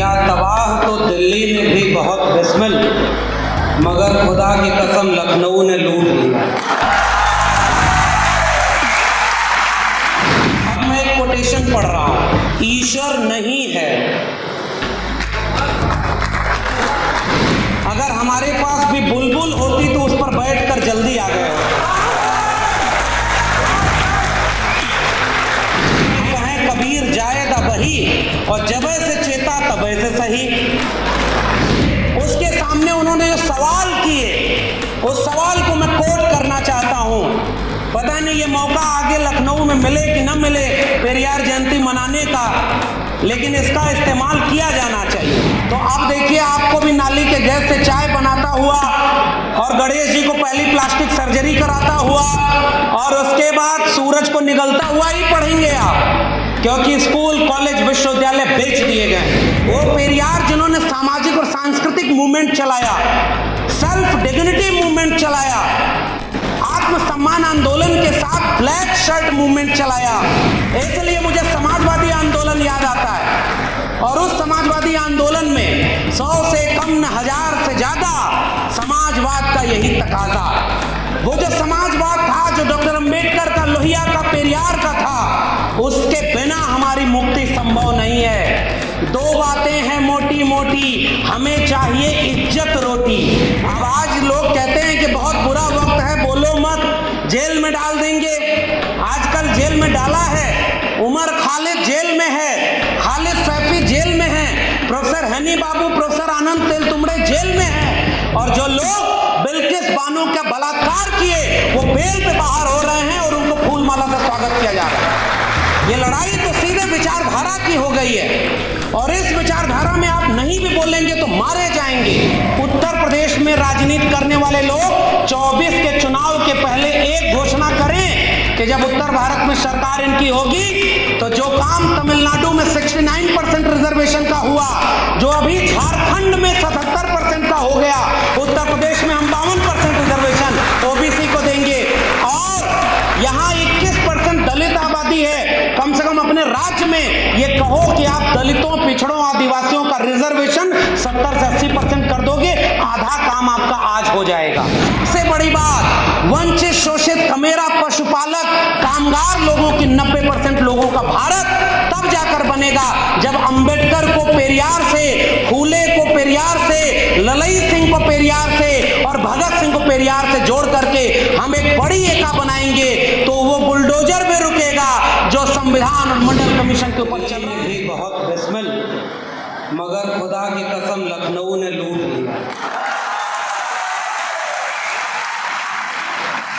किया तबाह तो दिल्ली ने भी बहुत बिस्मिल, मगर खुदा की कसम लखनऊ ने लूट लिया। अब मैं एक कोटेशन पढ़ रहा हूं, ईश्वर नहीं है। अगर हमारे पास भी बुलबुल होती तो उस पर बैठकर जल्दी आ गए होते। कहें कबीर जाएगा वही, और जबे से चेता तबे से सही। उसके सामने उन्होंने जो सवाल किए, उस सवाल को मैं कोट करना चाहता हूं। पता नहीं ये मौका आगे लखनऊ में मिले कि न मिले पेरियार जयंती मनाने का, लेकिन इसका इस्तेमाल किया जाना चाहिए। तो अब देखिए, आपको भी नाली के गैस से चाय बनाता हुआ और गणेश जी को पहली प्लास्टिक सर्जरी कराता हुआ और उसके बाद सूरज को निगलता हुआ ही पढ़ेंगे आप, क्योंकि स्कूल कॉलेज विश्वविद्यालय बेच दिए गए। वो पेरियार जिन्होंने सामाजिक और सांस्कृतिक मूवमेंट चलाया, सेल्फ डिग्निटी मूवमेंट चलाया, आत्मसम्मान आंदोलन के साथ ब्लैक शर्ट मूवमेंट चलाया, इसलिए मुझे समाजवादी आंदोलन याद आता है। और उस समाजवादी आंदोलन में 100 से कम न 1000 से ज्यादा समाजवाद का यही तकाजा। वो जो समाजवाद था, जो डॉक्टर अंबेडकर का, लोहिया का, पेरियार का था, उसके बिना हमारी मुक्ति संभव नहीं है। दो बातें हैं मोटी मोटी, हमें चाहिए इज्जत रोटी। अब आज लोग कहते हैं कि बहुत बुरा वक्त है, बोलो मत, जेल में डाल देंगे। आजकल जेल में डाला है, उमर खालिद जेल में है, खालिद सैफी जेल में है, प्रोफेसर हनी बाबू, प्रोफेसर आनंद तेलतुंबड़े जेल में है, और जो लोग बिल्किस बानो का बलात्कार किए वो बेल पे बाहर हो रहे हैं और उनको फूलमाला से स्वागत किया जा रहा है। ये लड़ाई तो सीधे विचारधारा की हो गई है, और इस विचारधारा में आप नहीं भी बोलेंगे तो मारे जाएंगे। उत्तर प्रदेश में राजनीति करने वाले लोग 24 के चुनाव के पहले एक घोषणा करें कि जब उत्तर भारत में सरकार इनकी होगी तो जो काम तमिलनाडु में 69% रिजर्वेशन का हुआ, जो अभी झारखंड में 77% का हो गया, उत्तर प्रदेश में हम 52% रिजर्वेशन ओबीसी को देंगे। और यहाँ 21% दलित आबादी है। कम से कम अपने राज्य में ये कहो कि आप दलितों, पिछड़ों, आदिवासियों का रिजर्वेशन 70 से 80% कर दोगे, आधा काम आपका आज हो जाएगा। सबसे बड़ी बात, वंचित, शोषित, कमेरा, पशुपालक, कामगार लोगों की 90% लोगों का भारत तब जाकर बनेगा जब अंबेडकर को पेरियार से, फूले को पेरियार से, ललई सिंह को पेरियार से और भगत सिंह को पेरियार से जोड़ करके हम एक बड़ी एका बनाएंगे। तो वो बुलडोजर भी रुकेगा जो संविधान और मंडल कमीशन के ऊपर चल रही भी बहुत बिस्मिल, मगर खुदा की कसम लखनऊ ने लूट लिया।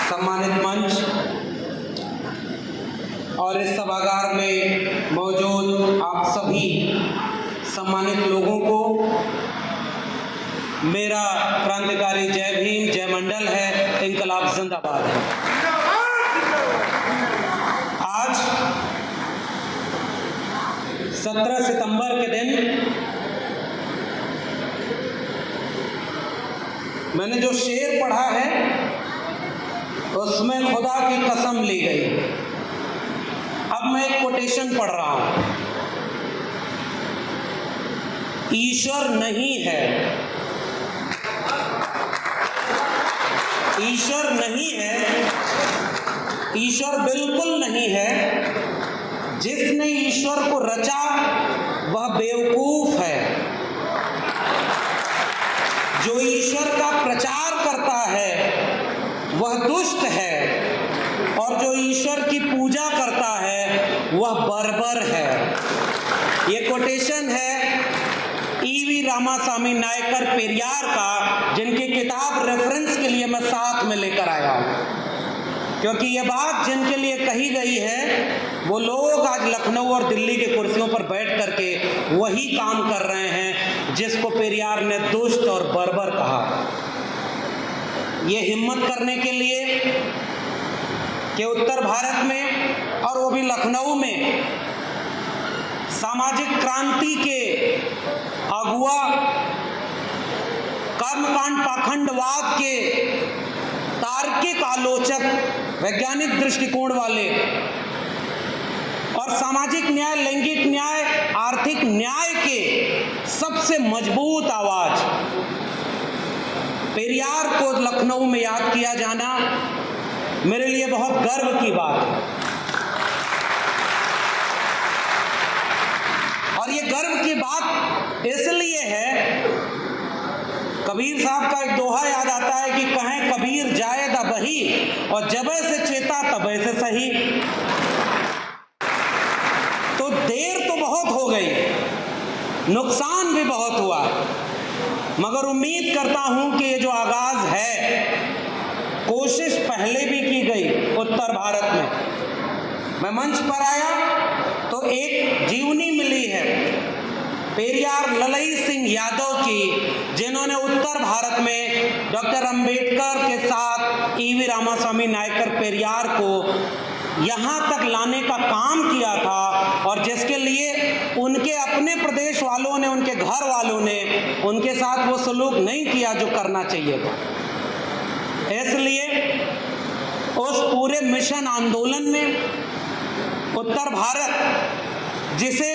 सम्मानित मंच और इस सभागार में मौजूद आप सभी सम्मानित लोगों को मेरा क्रांतिकारी जय भीम, जय मंडल है, इंकलाब जिंदाबाद है। आज 17 सितंबर के दिन मैंने जो शेर पढ़ा है उसमें खुदा की कसम ली गई। अब मैं एक कोटेशन पढ़ रहा हूं, ईश्वर नहीं है, ईश्वर नहीं है, ईश्वर बिल्कुल नहीं है। जिसने ईश्वर को रचा वह बेवकूफ है। जो ईश्वर का प्रचार करता है वह दुष्ट है, और जो ईश्वर की पूजा करता है वह बर्बर है। ये कोटेशन है ईवी रामास्वामी नायकर पेरियार का, जिनकी किताब रेफरेंस के लिए मैं साथ में लेकर आया हूँ, क्योंकि ये बात जिनके लिए कही गई है वो लोग आज लखनऊ और दिल्ली के कुर्सियों पर बैठ करके वही काम कर रहे हैं जिसको पेरियार ने दुष्ट और बर्बर कहा। ये हिम्मत करने के लिए कि उत्तर भारत में और वो भी लखनऊ में सामाजिक क्रांति के अगुआ, कर्मकांड पाखंडवाद के तार्किक आलोचक, वैज्ञानिक दृष्टिकोण वाले और सामाजिक न्याय, लैंगिक न्याय, आर्थिक न्याय के सबसे मजबूत आवाज। पेरियार को लखनऊ में याद किया जाना मेरे लिए बहुत गर्व की बात है। और ये गर्व की बात इसलिए है, कबीर साहब का एक दोहा याद आता है कि कहें कबीर जाए दा बही और जबे से चेता तबे से सही। तो देर तो बहुत हो गई, नुकसान भी बहुत हुआ, मगर उम्मीद करता हूं कि ये जो आगाज है, कोशिश पहले भी की गई उत्तर भारत में। मैं मंच पर आया तो एक जीवनी मिली है पेरियार ललई सिंह यादव की, जिन्होंने उत्तर भारत में डॉक्टर अंबेडकर के साथ ईवी रामास्वामी नायकर पेरियार को यहाँ तक लाने का काम किया था, और जिसके लिए उनके अपने प्रदेश वालों ने, उनके घर वालों ने उनके साथ वो सलूक नहीं किया जो करना चाहिए था। इसलिए उस पूरे मिशन आंदोलन में उत्तर भारत, जिसे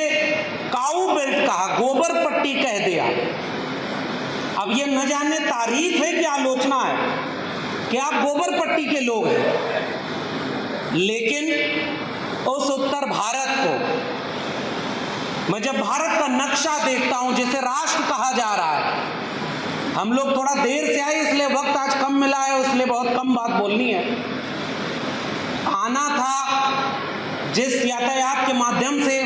काऊ बेल्ट कहा, गोबर पट्टी कह दिया। अब ये न जाने तारीफ है कि आलोचना है कि आप गोबर पट्टी के लोग हैं, लेकिन उस उत्तर भारत को मैं जब भारत का नक्शा देखता हूं, जिसे राष्ट्र कहा जा रहा है, हम लोग थोड़ा देर से आए इसलिए वक्त आज कम मिला है, इसलिए बहुत कम बात बोलनी है। आना था जिस यातायात के माध्यम से,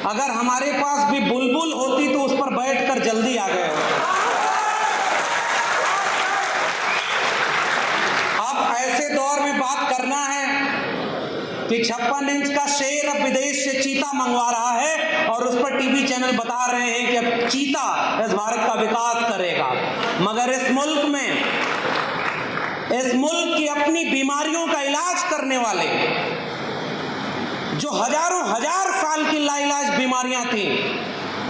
अगर हमारे पास भी बुलबुल होती तो उस पर बैठकर जल्दी आ गए होते। अब ऐसे दौर में बात करना है कि 56 इंच का शेर अब विदेश से चीता मंगवा रहा है, और उस पर टीवी चैनल बता रहे हैं कि अब चीता इस भारत का विकास करेगा। मगर इस मुल्क की अपनी बीमारियों का इलाज करने वाले, जो हजार साल की लाइलाज बीमारियां थी,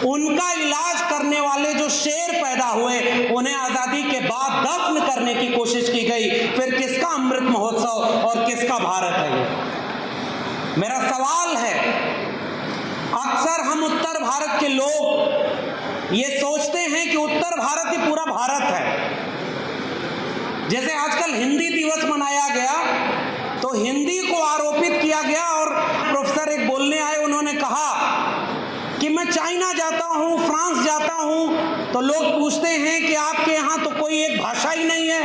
उनका इलाज करने वाले जो शेर पैदा हुए, उन्हें आजादी के बाद दफन करने की कोशिश की गई। फिर किसका अमृत महोत्सव और किसका भारत है ये? मेरा सवाल है, अक्सर हम उत्तर भारत के लोग ये सोचते हैं कि उत्तर भारत ही पूरा भारत है। जैसे आजकल हिंदी दिवस मनाया गया तो हिंदी को आरोपित किया गया, और प्रोफेसर एक बोलने आए, उन्होंने कहा कि मैं चाइना जाता हूँ, फ्रांस जाता हूँ, तो लोग पूछते हैं कि आपके यहाँ तो कोई एक भाषा ही नहीं है।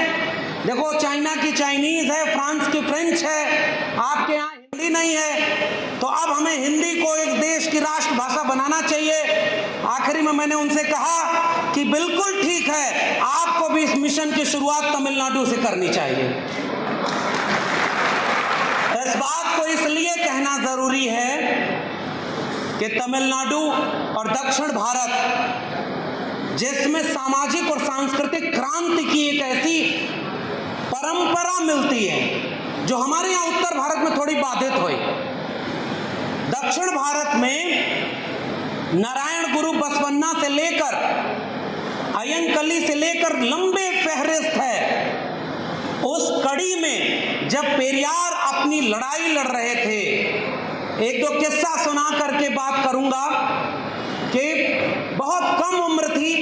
देखो, चाइना की चाइनीज है, फ्रांस की फ्रेंच है, आपके यहाँ हिंदी नहीं है, तो अब हमें हिंदी को एक देश की राष्ट्रभाषा बनाना चाहिए। आखिरी में मैंने उनसे कहा कि बिल्कुल ठीक है, आपको भी इस मिशन की शुरुआत तमिलनाडु से करनी चाहिए। इस बात को इसलिए कहना जरूरी है कि तमिलनाडु और दक्षिण भारत, जिसमें सामाजिक और सांस्कृतिक क्रांति की एक ऐसी परंपरा मिलती है जो हमारे यहाँ उत्तर भारत में थोड़ी बाधित हुई। दक्षिण भारत में नारायण गुरु बसवन्ना से लेकर अयंकली से लेकर लंबे फहरिस्त है। उस कड़ी में जब पेरियार अपनी लड़ाई लड़ रहे थे, एक दो किस्सा सुना करके बात करूंगा कि बहुत कम उम्र थी,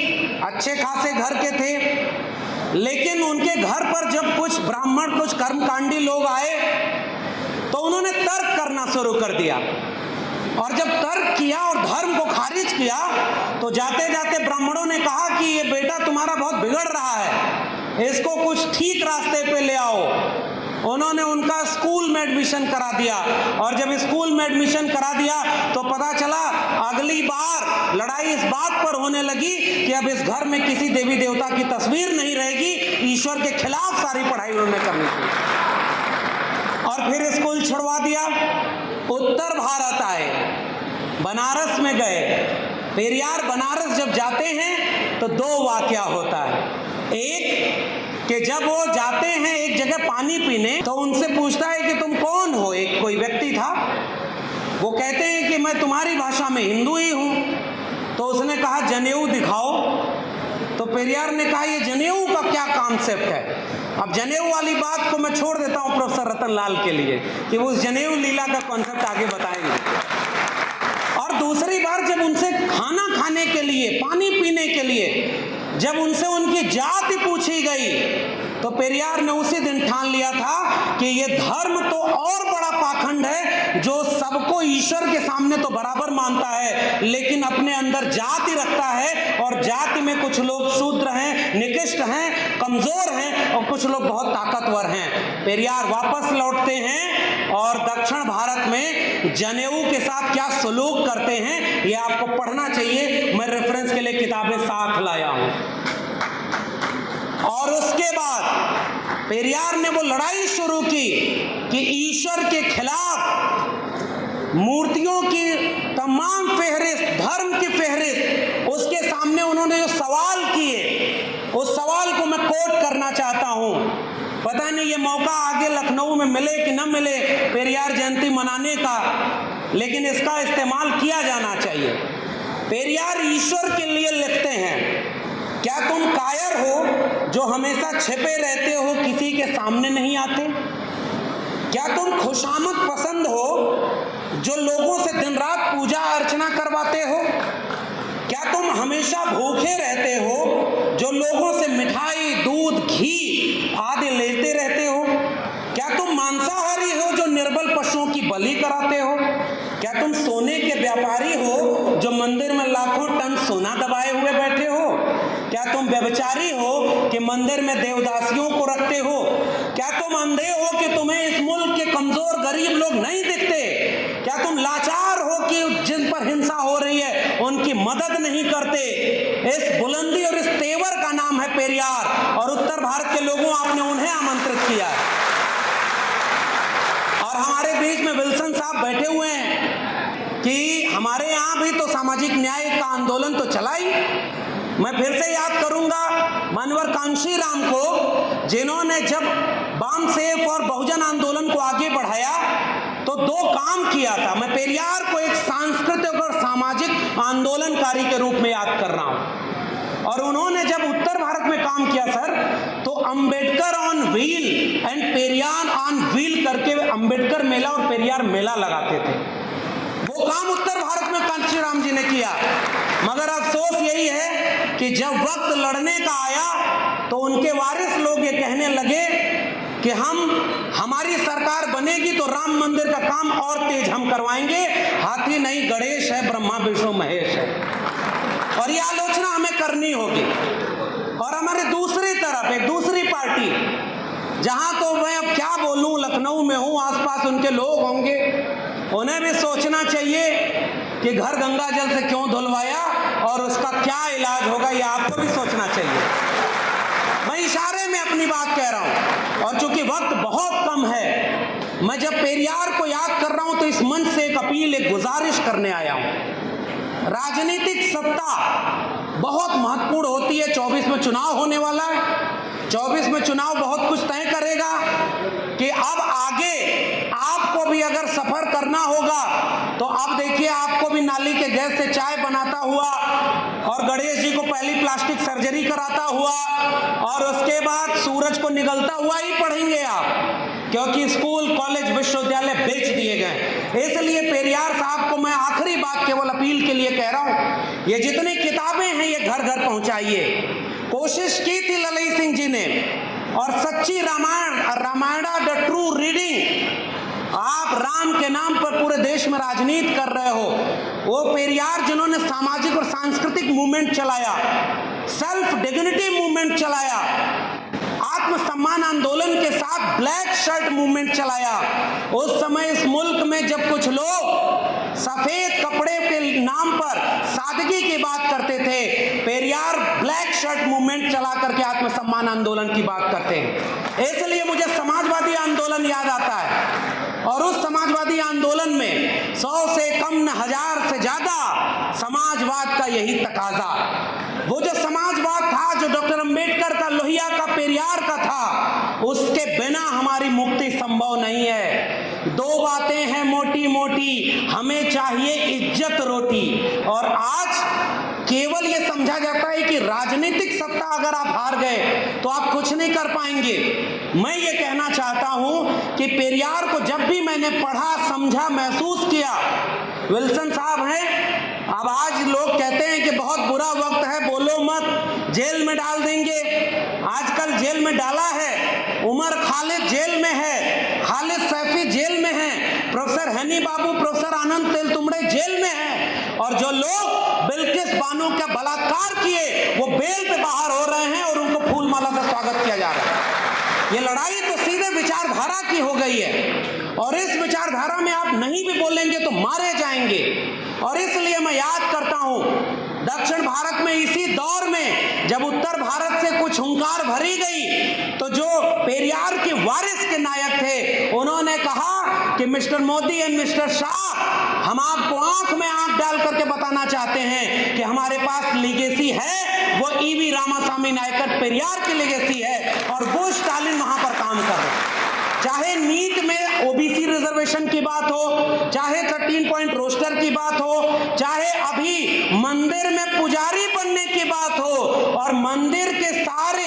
अच्छे खासे घर के थे, लेकिन उनके घर पर जब कुछ ब्राह्मण, कुछ कर्मकांडी लोग आए तो उन्होंने तर्क करना शुरू कर दिया, और जब तर्क किया और धर्म को खारिज किया तो जाते जाते ब्राह्मणों ने कहा कि ये बेटा तुम्हारा बहुत बिगड़ रहा है, इसको कुछ ठीक रास्ते पे ले आओ। उन्होंने उनका स्कूल में एडमिशन करा दिया, और जब स्कूल में एडमिशन करा दिया तो पता चला अगली बार लड़ाई इस बात पर होने लगी कि अब इस घर में किसी देवी देवता की तस्वीर नहीं रहेगी, ईश्वर के खिलाफ सारी पढ़ाई उन्होंने करनी थी, और फिर स्कूल छुड़वा दिया। उत्तर भारत आए, बनारस में गए। पेरियार बनारस जब जाते हैं तो दो वाकया होता है। एक कि जब वो जाते हैं एक जगह पानी पीने, तो उनसे पूछता है कि तुम कौन हो। एक कोई व्यक्ति था, वो कहते हैं कि मैं तुम्हारी भाषा में हिंदू ही हूँ। तो उसने कहा जनेऊ दिखाओ। तो पेरियार ने कहा ये जनेऊ का क्या कॉन्सेप्ट है। अब जनेऊ वाली बात को मैं छोड़ देता हूँ प्रोफेसर रतन लाल के लिए कि वो जनेऊ लीला का कॉन्सेप्ट आगे बताएंगे। और और दूसरी बार जब उनसे खाना खाने के लिए, पानी पीने के लिए जब उनसे उनकी जाति पूछी गई, तो पेरियार ने उसी दिन ठान लिया था कि ये धर्म तो और बड़ा पाखंड है जो सबको ईश्वर के सामने तो बराबर मानता है, लेकिन अपने अंदर जाति रखता है, और जाति में कुछ लोग शूद्र हैं, निकृष्ट हैं, कमजोर हैं, और कुछ लोग बहुत ताकतवर हैं। पेरियार वापस लौटते हैं और दक्षिण भारत में जनेऊ के साथ क्या सलूक करते हैं ये आपको पढ़ना चाहिए। मैं रेफरेंस के लिए किताबें साथ लाया हूं। और उसके बाद पेरियार ने वो लड़ाई शुरू की कि ईश्वर के खिलाफ मूर्तियों की तमाम फेहरिस्त, धर्म की फेहरिस्त, उसके सामने उन्होंने जो सवाल किए, उस सवाल को मैं कोट करना चाहता हूं। पता नहीं ये मौका आगे लखनऊ में मिले कि न मिले पेरियार जयंती मनाने का, लेकिन इसका इस्तेमाल किया जाना चाहिए। पेरियार ईश्वर के लिए लिखते हैं, क्या तुम कायर हो जो हमेशा छिपे रहते हो, किसी के सामने नहीं आते? क्या तुम खुशामद पसंद हो जो लोगों से दिन रात पूजा अर्चना करवाते हो? क्या तुम हमेशा भूखे रहते हो जो लोगों से मिठाई, दूध, घी आदि लेते रहते हो? क्या तुम मांसाहारी हो जो निर्बल पशुओं की बलि कराते हो? क्या तुम सोने के व्यापारी हो जो मंदिर में लाखों टन सोना दबाए हुए बैठे हो? क्या तुम व्यभिचारी हो कि मंदिर में देवदासियों को रखते हो? क्या तुम अंधे हो कि तुम्हें इस मुल्क के कमजोर गरीब लोग नहीं दिखते? क्या तुम लाचार हो कि जिन पर हिंसा हो रही है उनकी मदद नहीं करते? इस बुलंदी और इस तेवर का नाम है पेरियार, और उत्तर भारत के लोगों आपने उन्हें आमंत्रित किया है। और हमारे बीच में विल्सन साहब बैठे हुए हैं कि हमारे यहाँ भी तो सामाजिक न्याय का आंदोलन तो चला ही। मैं फिर से याद करूंगा मनवर कांशीराम को, जिन्होंने जब वाम सेफ और बहुजन आंदोलन को आगे बढ़ाया तो दो काम किया था। मैं पेरियार को एक सांस्कृतिक और सामाजिक आंदोलनकारी के रूप में याद कर रहा हूं। और उन्होंने जब उत्तर भारत में काम किया सर, तो Ambedkar on wheel and Periyar on wheel करके अंबेडकर मेला और पेरियार मेला लगाते थे। वो काम उत्तर भारत में कांशीराम जी ने किया। मगर अफसोस यही है कि जब वक्त लड़ने का आया तो उनके वारिस लोग ये कहने लगे कि हमारी सरकार बनेगी तो राम मंदिर का काम और तेज हम करवाएंगे। हाथी नहीं गणेश है, ब्रह्मा विष्णु महेश है, और ये आलोचना हमें करनी होगी। और हमारे दूसरी तरफ एक दूसरी पार्टी, जहां तो मैं अब क्या बोलूं, लखनऊ में हूं, आसपास उनके लोग होंगे, उन्हें भी सोचना चाहिए कि घर गंगा जल से क्यों धुलवाया और उसका क्या इलाज होगा, ये आपको भी सोचना चाहिए। मैं इशारे में अपनी बात कह रहा हूं, और चूंकि वक्त बहुत कम है, मैं जब पेरियार को याद कर रहा हूं तो इस मंच से एक अपील, एक गुजारिश करने आया हूं। राजनीतिक सत्ता बहुत महत्वपूर्ण होती है। 24 में चुनाव होने वाला है। 24 में चुनाव बहुत कुछ तय करेगा कि अब आगे आपको भी अगर सफर करना होगा तो अब देखिए, आपको भी नाली के गैस से चाय बनाता हुआ और गणेश जी को पहली प्लास्टिक सर्जरी कराता हुआ और उसके बाद सूरज को निकलता हुआ ही पढ़ेंगे आप, क्योंकि स्कूल, कॉलेज, विश्वविद्यालय बेच दिए गए। इसलिए पेरियार साहब को मैं आखिरी बात केवल अपील के लिए कह रहा हूं, ये जितनी किताबें हैं ये घर घर पहुंचाइए। कोशिश की थी ललित सिंह जी ने, और सच्ची रामायण द ट्रू रीडिंग, आप राम के नाम पर पूरे देश में राजनीति कर रहे हो। वो पेरियार जिन्होंने सामाजिक और सांस्कृतिक मूवमेंट चलाया, सेल्फ डिग्निटी मूवमेंट चलाया, आत्मसम्मान आंदोलन के साथ ब्लैक शर्ट मूवमेंट चलाया। उस समय इस मुल्क में जब कुछ लोग सफेद कपड़े के नाम पर सादगी की बात करते थे, पेरियार ब्लैक शर्ट मूवमेंट चला करके आत्मसम्मान आंदोलन की बात करते हैं। इसलिए मुझे समाजवादी आंदोलन याद आता है, और उस समाजवादी आंदोलन में 100 से कम न 1000 से ज्यादा समाजवाद का यही तकाजा। वो जो समाजवाद था, जो डॉक्टर अंबेडकर का, लोहिया का, पेरियार का था, उसके बिना हमारी मुक्ति संभव नहीं है। दो बातें हैं मोटी मोटी, हमें चाहिए इज्जत रोटी। और आज केवल ये समझा जाता है कि राजनीतिक सत्ता अगर आप हार गए तो आप कुछ नहीं कर पाएंगे। मैं ये कहना चाहता हूं कि पेरियार को जब भी मैंने पढ़ा, समझा, महसूस किया, विल्सन साहब हैं, अब आज लोग कहते हैं कि बहुत बुरा वक्त है, बोलो मत, जेल में डाल देंगे। आजकल जेल में डाला है, उमर खालिद जेल में है, खालिद सैफी जेल में है, प्रोफेसर हनी बाबू, प्रोफेसर आनंद तेलतुंबड़े जेल में हैं, और जो लोग बिल्किस बानो का बलात्कार किए वो बेल पे बाहर हो रहे हैं और उनको फूल माला से स्वागत किया जा रहा है। ये लड़ाई तो सीधे विचारधारा की हो गई है, और इस विचारधारा में आप नहीं भी बोलेंगे तो मारे जाएंगे। और इसलिए मैं याद करता हूं, दक्षिण भारत में इसी दौर में जब उत्तर भारत से कुछ हुंकार भरी गई, तो जो पेरियार के वारिस के नायक थे, उन्होंने कहा कि mister Modi and mister Shah, हम आपको आंख में आंख डाल करके बताना चाहते हैं कि हमारे पास लीगेसी है, वो ईवी रामास्वामी नायकर पेरियार की लीगेसी है, और वो स्टालिन वहां पर काम कर रहे हैं। चाहे नीट में ओबीसी रिजर्वेशन की बात हो, चाहे 13 पॉइंट रोस्टर की बात हो, चाहे अभी मंदिर में पुजारी बनने की बात हो, और मंदिर के सारे,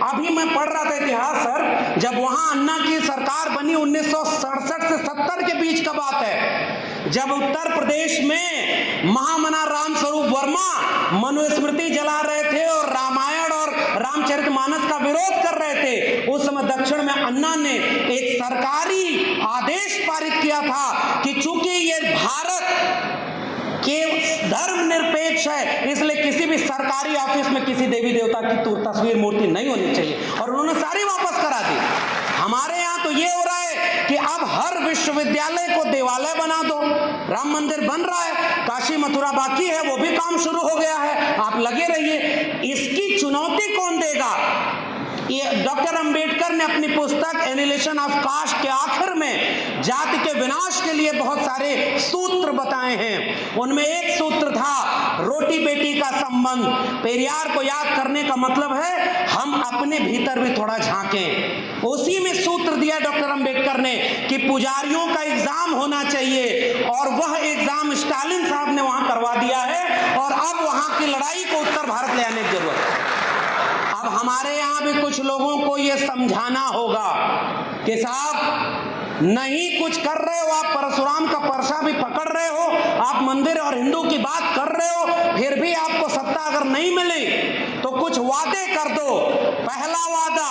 अभी मैं पढ़ रहा था इतिहास सर, जब वहां अन्ना की सरकार बनी 1967 से 70 के बीच का बात है, जब उत्तर प्रदेश में महामना रामस्वरूप वर्मा मनुस्मृति जला रहे थे और रामायण और रामचरितमानस का विरोध कर रहे थे, उस समय दक्षिण में अन्ना ने एक सरकारी आदेश पारित किया था कि चूंकि ये भारत के धर्मनिरपेक्ष है, इसलिए किसी भी सरकारी ऑफिस में किसी देवी देवता की तस्वीर, मूर्ति नहीं होनी चाहिए, और उन्होंने सारी वापस करा दी। हमारे यहाँ तो ये हो रहा है कि अब हर विश्वविद्यालय को देवालय बना दो, राम मंदिर बन रहा है, काशी मथुरा बाकी है, वो भी काम शुरू हो गया है, आप लगे रहिए। इसकी चुनौती कौन देगा? ये डॉक्टर अंबेडकर ने अपनी पुस्तक एनिहिलेशन ऑफ कास्ट के आखिर में जाति के विनाश के लिए बहुत सारे सूत्र बताए हैं। उनमें एक सूत्र था रोटी बेटी का संबंध। पेरियार को याद करने का मतलब है हम अपने भीतर भी थोड़ा झांकें। उसी में सूत्र दिया डॉक्टर अंबेडकर ने कि पुजारियों का एग्जाम होना चाहिए, और वह एग्जाम स्टालिन साहब ने वहां करवा दिया है, और अब वहां की लड़ाई को उत्तर भारत ले आने की जरूरत है। अब हमारे यहाँ भी कुछ लोगों को यह समझाना होगा कि साहब नहीं कुछ कर रहे हो, आप परशुराम का परसा भी पकड़ रहे हो, आप मंदिर और हिंदू की बात कर रहे हो, फिर भी आपको सत्ता अगर नहीं मिली तो कुछ वादे कर दो। पहला वादा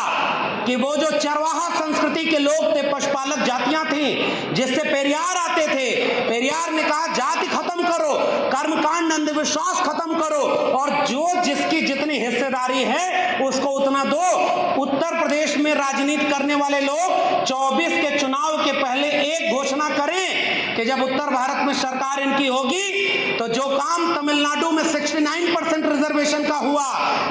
कि वो जो चरवाहा संस्कृति के लोग थे, पशुपालक जातियां थी, जिससे पेरियार आते थे, पेरियार ने कहा जाति खत्म करो, कर्मकांड अंधविश्वास खत्म करो, और जो जिसकी जितनी हिस्सेदारी है उसको उतना दो। उत्तर प्रदेश में राजनीति करने वाले लोग 24 के चुनाव के पहले एक घोषणा करें कि जब उत्तर भारत में सरकार इनकी होगी तो जो काम तमिलनाडु में 69% रिजर्वेशन का हुआ,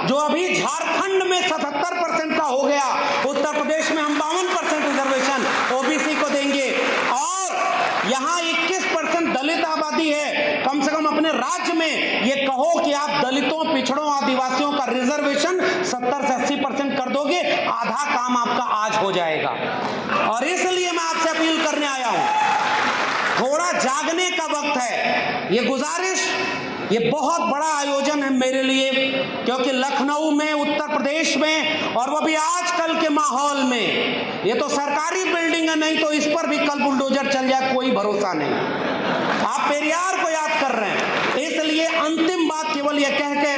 जो अभी झारखंड में 77% का हो गया, उत्तर प्रदेश में हम 52% रिजर्वेशन ओबीसी को देंगे, और यहाँ 21% दलित आबादी है। कम से कम अपने राज्य में ये कहो कि आप दलितों, पिछड़ों, आदिवासियों का रिजर्वेशन 70 से 80% कर दोगे, आधा काम आपका आज हो जाएगा। और इसलिए मैं आपसे अपील करने आया हूं, थोड़ा जागने का वक्त है। ये गुजारिश, ये बहुत बड़ा आयोजन है मेरे लिए, क्योंकि लखनऊ में, उत्तर प्रदेश में, और वो भी आजकल के माहौल में, ये तो सरकारी बिल्डिंग है, नहीं तो इस पर भी कल बुलडोजर चल जाए, कोई भरोसा नहीं। आप पेरियार को याद कर रहे हैं, इसलिए अंतिम बात केवल ये कह के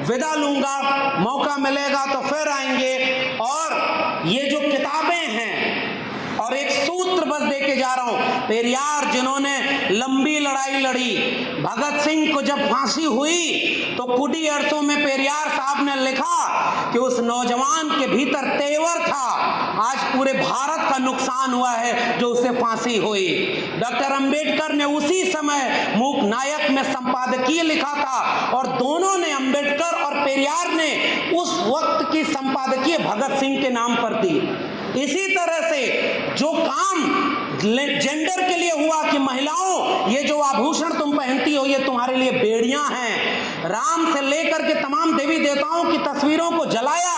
विदा लूंगा, मौका मिलेगा तो फिर आएंगे। और ये जो किताबें हैं, और एक सूत्र बस दे के जा रहा हूं, पेरियार जिन्होंने लंबी लड़ाई लड़ी, भगत सिंह को जब फांसी हुई तो कुडी अर्थों में पेरियार साहब ने लिखा कि उस नौजवान के भीतर तेवर था, आज पूरे भारत का नुकसान हुआ है जो उसे फांसी हुई। डॉक्टर अंबेडकर ने उसी समय मूक नायक में संपादकीय लिखा था, और दोनों ने, अंबेडकर और पेरियार ने, उस वक्त की संपादकीय भगत सिंह के नाम पर दी। इसी तरह से जो काम जेंडर के लिए हुआ कि महिलाओं, ये जो आभूषण तुम पहनती हो ये तुम्हारे लिए बेड़ियां हैं, राम से लेकर के तमाम देवी देवताओं की तस्वीरों को जलाया,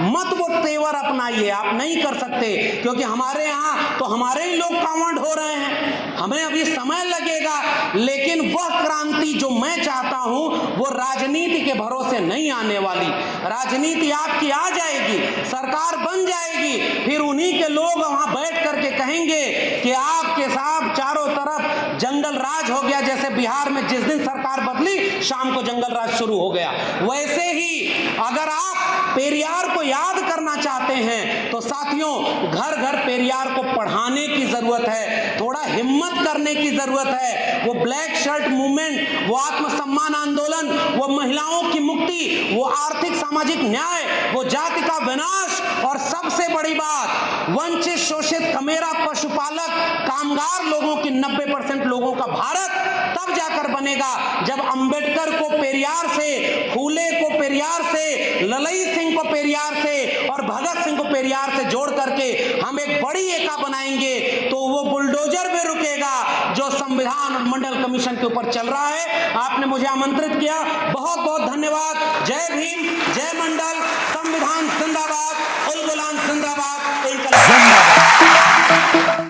मत वो तेवर अपनाइए, आप नहीं कर सकते, क्योंकि हमारे यहाँ तो हमारे ही लोग कांवड़ हो रहे हैं, हमें अभी समय लगेगा, लेकिन वह क्रांति जो मैं चाहता हूं वो राजनीति के भरोसे नहीं आने वाली। राजनीति आपकी आ जाएगी, सरकार बन जाएगी, फिर उन्हीं के लोग वहां बैठ करके कहेंगे कि आपके साथ चारों तरफ जंगल राज हो गया, जैसे बिहार में जिस दिन सरकार बदली शाम को जंगल राज शुरू हो गया। वैसे ही अगर आप पेरियार को याद करना चाहते हैं तो साथियों, घर घर पेरियार को पढ़ाने की जरूरत है, थोड़ा हिम्मत करने की जरूरत है। वो ब्लैक शर्ट मूवमेंट, वो आत्मसम्मान आंदोलन, वो महिलाओं की मुक्ति, वो आर्थिक सामाजिक न्याय, वो जाति का विनाश, और सबसे बड़ी बात वंचित शोषित कमेरा पशुपालक कामगार लोगों की 90% लोगों का भारत तब जाकर बनेगा जब अंबेडकर को पेरियार से, फूले को पेरियार से, ललई सिंह को पेरियार से और भगत सिंह को पेरियार से जोड़ करके हम एक बड़ी एका बनाएंगे, तो वो बुलडोजर भी रुकेगा जो संविधान और मंडल कमीशन के ऊपर चल रहा है। आपने मुझे आमंत्रित किया, बहुत बहुत धन्यवाद। जय भीम, जय मंडल, संविधान जिंदाबाद, उल गुलाम जिंदाबाद, इंकलाब जिंदाबाद।